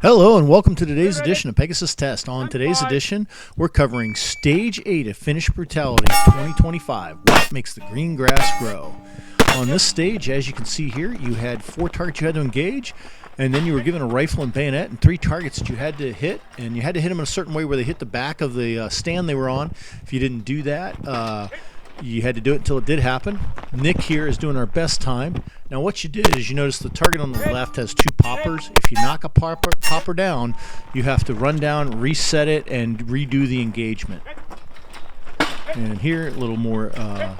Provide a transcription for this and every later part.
Hello and welcome to today's edition of Pegasus Test. On today's edition, we're covering Stage 8 of Finnish Brutality 2025, What Makes the Green Grass Grow. On this stage, as you can see here, you had 4 targets you had to engage, and then you were given a rifle and bayonet and 3 targets that you had to hit, and you had to hit them in a certain way where they hit the back of the stand they were on. If you didn't do that, you had to do it until it did happen. Nick here is doing our best time. Now what you did is you notice the target on the left has 2 poppers. If you knock a popper down, you have to run down, reset it, and redo the engagement. And here, a little more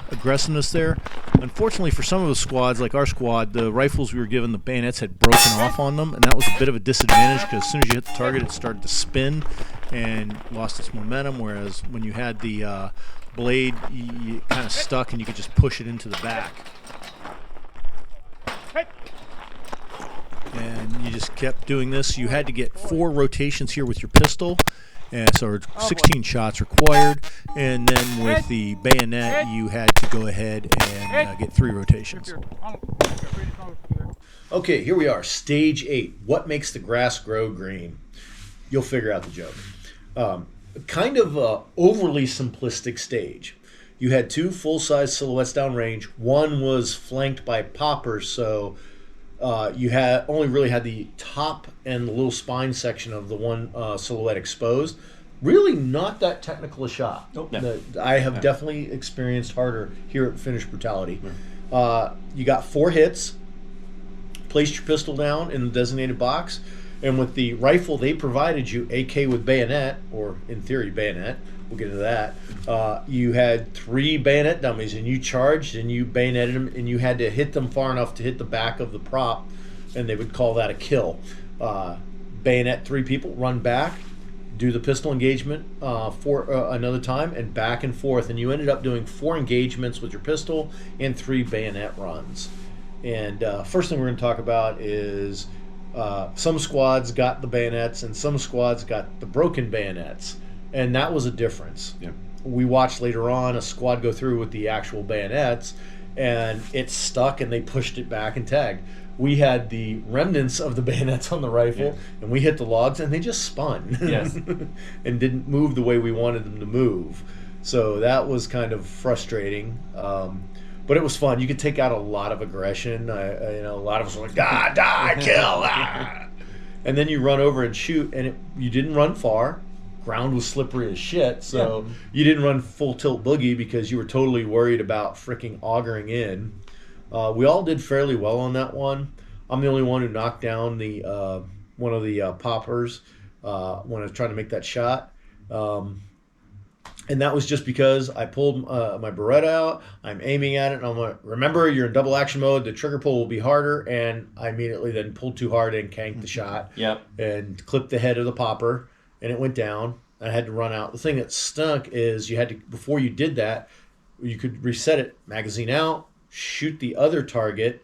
aggressiveness there. Unfortunately for some of the squads, like our squad, the rifles we were given, the bayonets had broken off on them, and that was a bit of a disadvantage because as soon as you hit the target, it started to spin and lost its momentum, whereas when you had the blade, you kind of stuck and you could just push it into the back. And you just kept doing this. You had to get 4 rotations here with your pistol, and so 16 shots required. And then with the bayonet, you had to go ahead and get 3 rotations. Okay, here we are, Stage 8. What makes the grass grow green? You'll figure out the joke. Kind of a overly simplistic stage. You had 2 full-size silhouettes downrange. One was flanked by poppers, so you had only really had the top and the little spine section of the one silhouette exposed. Really not that technical a shot. Nope. No. I have definitely experienced harder here at Finnish Brutality. You got 4 hits, placed your pistol down in the designated box, and with the rifle they provided you, AK with bayonet, or in theory bayonet, we'll get into that, you had 3 bayonet dummies, and you charged and you bayoneted them, and you had to hit them far enough to hit the back of the prop, and they would call that a kill. Bayonet 3 people, run back, do the pistol engagement for another time, and back and forth, and you ended up doing 4 engagements with your pistol and 3 bayonet runs. And first thing we're going to talk about is some squads got the bayonets and some squads got the broken bayonets, and that was a difference. Yeah. We watched later on a squad go through with the actual bayonets, and it stuck and they pushed it back and tagged. We had the remnants of the bayonets on the rifle, and we hit the logs and they just spun. Yes. And didn't move the way we wanted them to move. So that was kind of frustrating. But it was fun. You could take out a lot of aggression. A lot of us were like, die, kill, and then you run over and shoot, and you didn't run far. Ground was slippery as shit, so you didn't run full tilt boogie because you were totally worried about freaking augering in. We all did fairly well on that one. I'm the only one who knocked down the one of the poppers when I was trying to make that shot. And that was just because I pulled my Beretta out, I'm aiming at it, and I'm like, remember, you're in double action mode, the trigger pull will be harder, and I immediately then pulled too hard and canked the shot. Yep. And clipped the head of the popper, and it went down. I had to run out. The thing that stunk is you had to, before you did that, you could reset it, magazine out, shoot the other target,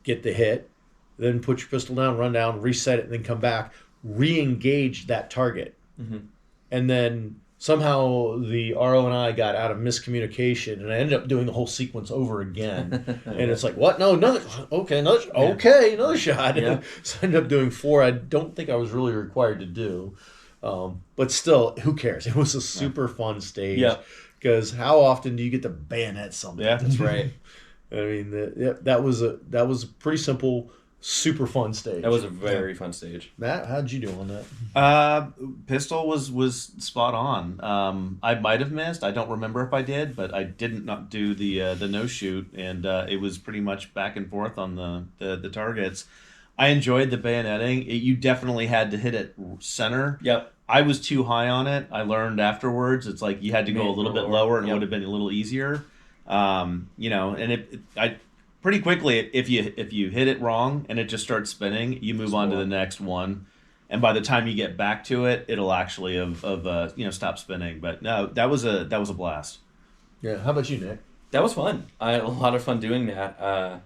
get the hit, then put your pistol down, run down, reset it, and then come back, re-engage that target. Mm-hmm. And then somehow the RO and I got out of miscommunication, and I ended up doing the whole sequence over again. And it's like, what? No, another shot. Yeah. So I ended up doing 4 I don't think I was really required to do. But still, who cares? It was a super fun stage. Yeah. Because how often do you get to bayonet something? Yeah, that's right. I mean, that was a pretty simple, super fun stage. That was a very fun stage. Matt, how'd you do on that? Pistol was spot on. I might have missed. I don't remember if I did, but I didn't not do the no shoot, and it was pretty much back and forth on the targets. I enjoyed the bayoneting. You definitely had to hit it center. Yep. I was too high on it. I learned afterwards. It's like you had to go a little bit lower, and it would have been a little easier. And I pretty quickly, if you hit it wrong and it just starts spinning, you move on to the next one, and by the time you get back to it, it'll actually stop spinning. But no, that was a blast. Yeah. How about you, Nick? That was fun. I had a lot of fun doing that.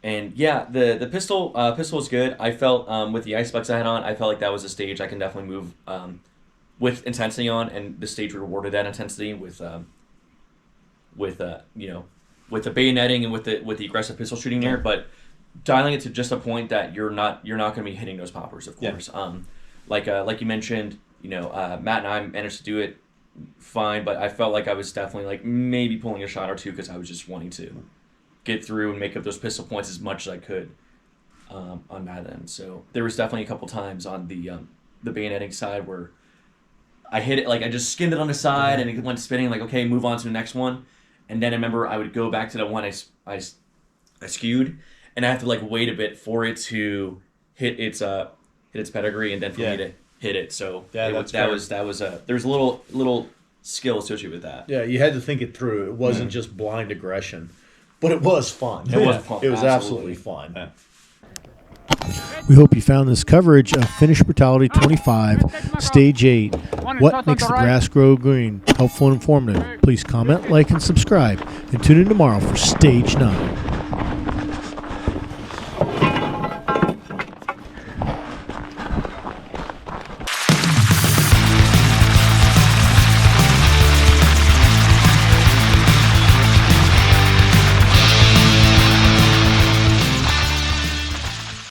And yeah, the pistol was good. I felt with the ice specs I had on, I felt like that was a stage I can definitely move with intensity on, and the stage rewarded that intensity with the bayoneting and with the aggressive pistol shooting there. But dialing it to just a point that you're not going to be hitting those poppers, of course. like you mentioned, Matt and I managed to do it fine, but I felt like I was definitely like maybe pulling a shot or two because I was just wanting to get through and make up those pistol points as much as I could on that end. So there was definitely a couple times on the bayoneting side where I hit it, like I just skimmed it on the side and it went spinning, like, okay, move on to the next one. And then I remember I would go back to the one I skewed, and I have to like wait a bit for it to hit its pedigree and then for me to hit it. So there was a little skill associated with that. Yeah, you had to think it through. It wasn't just blind aggression, but it was fun. It was fun. It was absolutely fun. Yeah. We hope you found this coverage of Finnish Brutality 25, Stage 8, What Makes the Grass Grow Green, helpful and informative. Please comment, like, and subscribe. And tune in tomorrow for Stage 9.